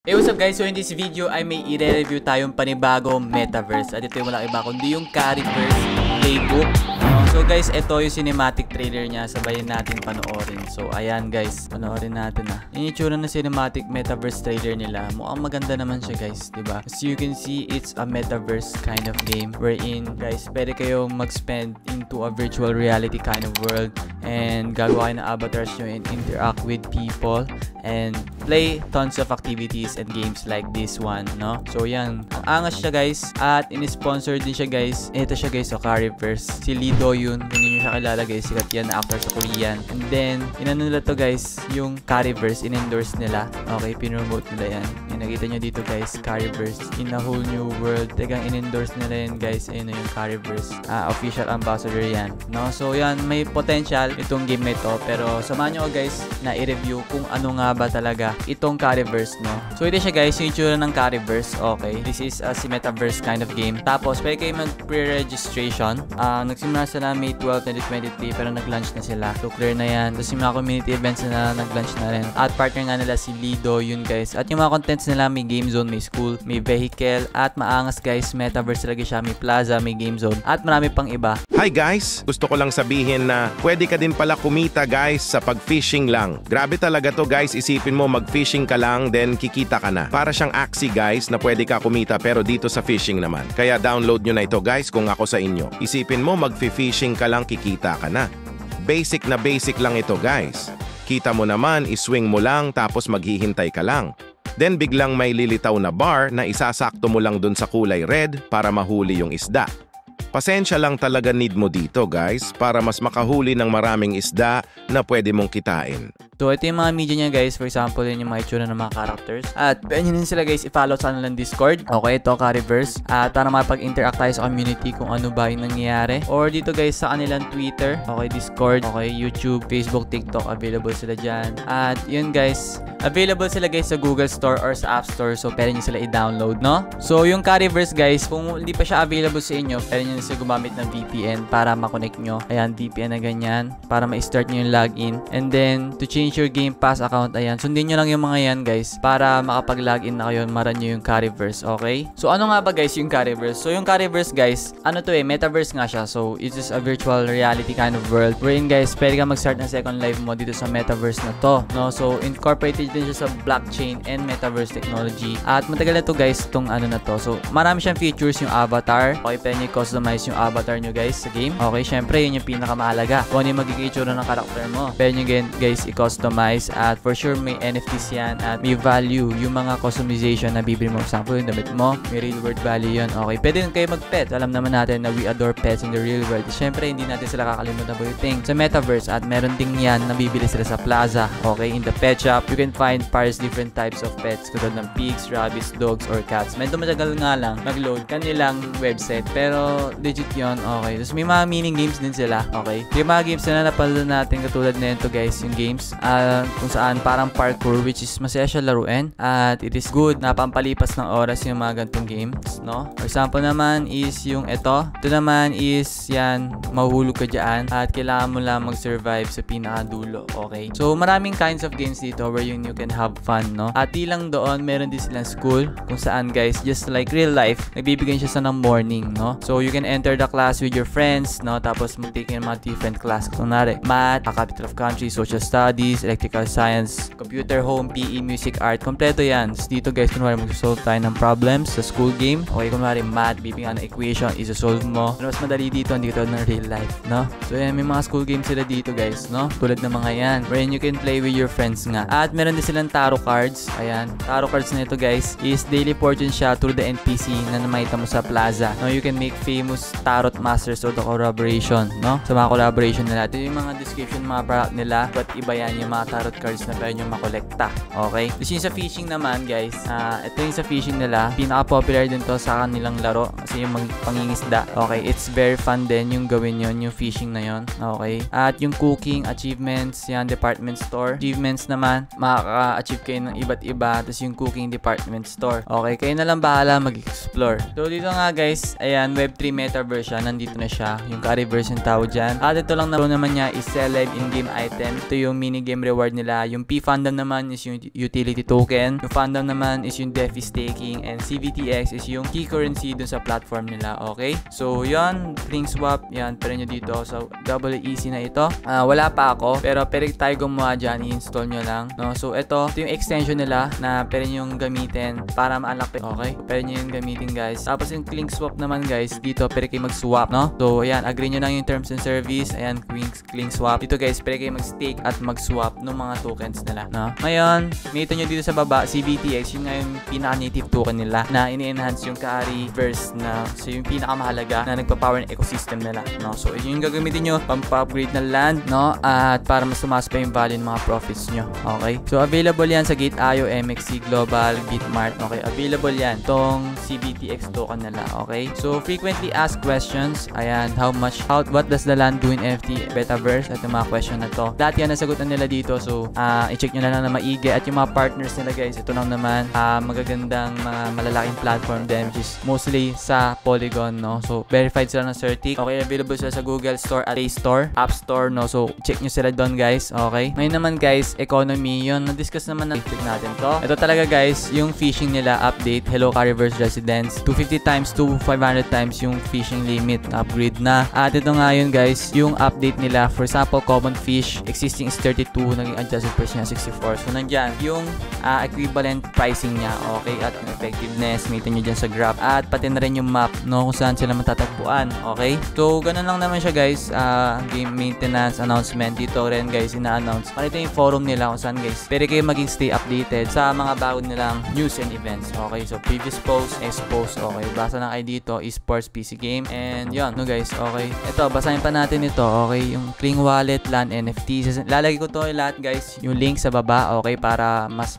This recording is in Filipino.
Hey, what's up guys? So in this video ay may i-review tayong panibagong metaverse. At ito yung walang iba kundi yung Carryverse Playbook. So guys, ito yung cinematic trailer niya. Sabayin natin panoorin. So ayan guys, panoorin natin na. Yung itsura ng cinematic metaverse trailer nila. Mukhang maganda naman siya guys, diba? As you can see, it's a metaverse kind of game wherein guys, pwede kayong mag-spend into a virtual reality kind of world and gagawa kayo ng avatars nyo and interact with people and play tons of activities and games like this one, no? So yan, ang angas siya guys at in-sponsor din siya guys. Ito siya guys, so Carryverse. Si Lee Do-yoon, kung hindi nyo siya kilala guys, sikat yan na actor sa Korean. And then, inano nila to guys, yung Carryverse, in-endorse nila. Okay, pinromote nila yan. Yung nakita nyo dito guys, Carryverse in a whole new world. Tegang in-endorse nila yan guys, ayun na yung Carryverse. Official ambassador yan, no? So yan, may potential itong game na ito. Pero samahan nyo guys na i-review kung ano nga ba talaga itong Carryverse, no? So ito siya guys, yung itsura ng Carryverse. Okay, this is a metaverse kind of game. Tapos pwede kayo mag pre-registration. Nagsimula sila May 12, 2023 pero nag-launch na sila. So clear na yan. Tapos yung mga community events na nag-launch na rin. At partner nga nila si Lee Do-yoon guys. At yung mga contents nila, may game zone, may school, may vehicle, at maangas guys, metaverse talaga siya. May plaza, may game zone, at marami pang iba. Hi guys! Gusto ko lang sabihin na pwede ka din pala kumita guys sa pag-fishing lang. Grabe talaga to guys, isipin mo mag-fishing ka lang then kikita ka na. Para siyang Axie guys na pwede ka kumita pero dito sa fishing naman. Kaya download nyo na ito guys kung ako sa inyo. Isipin mo mag-fishing ka lang kikita ka na. Basic na basic lang ito guys. Kita mo naman, iswing mo lang tapos maghihintay ka lang. Then biglang may lilitaw na bar na isasakto mo lang dun sa kulay red para mahuli yung isda. Pasensya lang talaga need mo dito guys para mas makahuli ng maraming isda na pwede mong kitain. So ito yung mga media niya guys. For example, yun yung mga itsura ng mga characters. At pwede nyo din sila guys i-follow sa kanilang Discord. Okay, ito Carryverse. At para makapag-interact tayo sa community kung ano ba yung nangyayari. Or dito guys sa kanilang Twitter. Okay, Discord. Okay, YouTube, Facebook, TikTok. Available sila dyan. At yun guys, available sila guys sa Google Store or sa App Store. So pwede nyo sila i-download, no? So yung Carryverse guys, kung hindi pa siya available sa inyo, pwede nyo sila gumamit ng VPN para makonect nyo. Ayan, VPN na ganyan. Para ma-start nyo yung login. And then, to change your Game Pass account, ayan. Sundin nyo lang yung mga yan guys para makapag-login na kayo, maran nyo yung Carryverse, okay? So ano nga ba guys yung Carryverse? So yung Carryverse guys, ano to metaverse nga siya. So it's just a virtual reality kind of world wherein guys, pwede ka mag-start ng second life mo dito sa metaverse na to, no? So incorporated din siya sa blockchain and metaverse technology. At matagal na to guys, tong ano na to. So marami siyang features, yung avatar. Okay, pwede nyo customize yung avatar nyo guys sa game. Okay, syempre yun yung pinakamahalaga. Kung ano yung magiging itsura ng karakter mo. Pwede nyo guys i-customize at for sure may NFTs yan at may value yung mga customization na bibili mo. For example, yung damit mo, may real world value yun. Okay, pwede din kayo mag-pet. Alam naman natin na we adore pets in the real world. Siyempre, hindi natin sila kakalimutan buiting sa metaverse at meron ding yan na bibili sila sa plaza. Okay, in the pet shop, you can find various different types of pets katulad ng pigs, rabbits, dogs, or cats. Medyo matagal nga lang mag-load kanilang website pero legit yun. Okay, tapos may mga mini games din sila. Okay, yung mga games na napalo natin katulad na ito guys, yung games kung saan parang parkour which is masaya siya laruin at it is good na pampalipas ng oras yung mga gantong games, no? For example naman is yung ito naman is yan, mahuhulog ka dyan at kailangan mo lang mag-survive sa pinakadulo. Okay, so maraming kinds of games dito where you can have fun, no? At di lang doon, meron din silang school kung saan guys, just like real life, nagbibigyan siya sa ng morning, no? So you can enter the class with your friends, no? Tapos mag-take yung mga different class, kunwari math, capital of country, social studies, electrical science, computer, home, PE, music, art, kompleto yan. So dito guys, kunwari mag-solve tayo ng problems sa school game. Okay, kunwari math, bibigyan ng equation, isa-solve mo. Pero mas madali dito, hindi ito ng real life, no? So yan, may mga school games sila dito guys, no? Tulad ng mga yan, wherein you can play with your friends nga. At meron din silang tarot cards. Ayan, tarot cards na ito guys is daily fortune siya through the NPC na namakita mo sa plaza. No, you can make famous tarot masters or the collaboration, no? Sa mga collaboration nila. Ito yung mga description, mga product nila. But iba yan yung mga tarot cards na pwede nyo makolekta. Okay? Tapos yung sa fishing naman guys, ito yung sa fishing nila. Pinaka-popular din to sa kanilang laro kasi yung pangingisda. Okay? It's very fun din yung gawin yon, yung fishing na yon. Okay? At yung cooking, achievements, yan, department store. Achievements naman, makaka-achieve kayo ng iba't iba. Tapos yung cooking department store. Okay? Kayo na lang bahala mag-explore. So dito nga guys, ayan, Web3 metaverse siya. Nandito na siya. Yung Carryverse yung tawag dyan. At ito lang naman niya is sell live in-game item. Ito yung minigame in-game reward nila. Yung P-Fandom naman is yung utility token. Yung Fandom naman is yung DeFi staking. And CVTX is yung key currency dun sa platform nila. Okay? So, yan. Link swap. Yan. Pwede nyo dito. So, double easy na ito. Wala pa ako. Pero pwede tayo gumawa dyan. I-install nyo lang. No? So, ito yung extension nila na pwede nyo gamitin para ma-unlock. Okay? Pwede nyo yung gamitin, guys. Tapos yung link swap naman, guys. Dito, pwede kayo mag-swap. No? So, ayan. Agree nyo lang yung terms and service. Ayan. Link swap. Dito, guys, pwede kayo mag-stake at mag-swap ng mga tokens nila. No? Ngayon, makita nyo dito sa baba, CVTX, yun nga yung pinaka-native token nila na ini-enhance yung Carryverse na so yung pinakamahalaga na nagpa-power ng ecosystem nila. No? So, yun yung gagamitin nyo pang-upgrade ng land, no? At para mas tumaas pa yung value ng mga profits nyo. Okay? So, available yan sa Gate.io, MXC Global, Bitmart. Okay? Available yan. Tong CVTX token nila. Okay? So, frequently asked questions. Ayan. What does the land do in NFT Betaverse? At yung mga question na to. Lahat yan nasagutan nila dito. So, i-check nyo na lang na maigi. At yung mga partners nila, guys, ito lang naman magagandang mga malalaking platform din, which is mostly sa Polygon, no? So, verified sila ng Certic. Okay, available sila sa Google Store at Play Store, App Store, no? So, check nyo sila doon, guys. Okay? Ngayon naman, guys, economy. Yun, na-discuss naman na check natin to. Ito talaga, guys, yung phishing nila update. Hello, Carryverse Residents. 250 times to 500 times yung phishing limit. Upgrade na. At ito nga yun, guys, yung update nila. For example, common fish, existing is 32, naging adjusted price niya 64. So, nandyan, yung equivalent pricing niya. Okay? At yung effectiveness, makita nyo dyan sa graph. At pati na rin yung map, no? Kung saan sila matatagpuan. Okay? So, ganun lang naman siya, guys. Game maintenance announcement. Dito rin, guys, ina-announce. Ito yung forum nila kung saan, guys, pwede kayo maging stay updated sa mga bago nilang news and events. Okay? So, previous post, next post. Okay? Basa na kayo dito, esports PC game. And, yun, no, guys. Okay? Ito, basahin pa natin ito. Okay? Yung Kling Wallet, LAN, NFT. Lalagay ko to lahat, guys, yung link sa baba. Okay? Para mas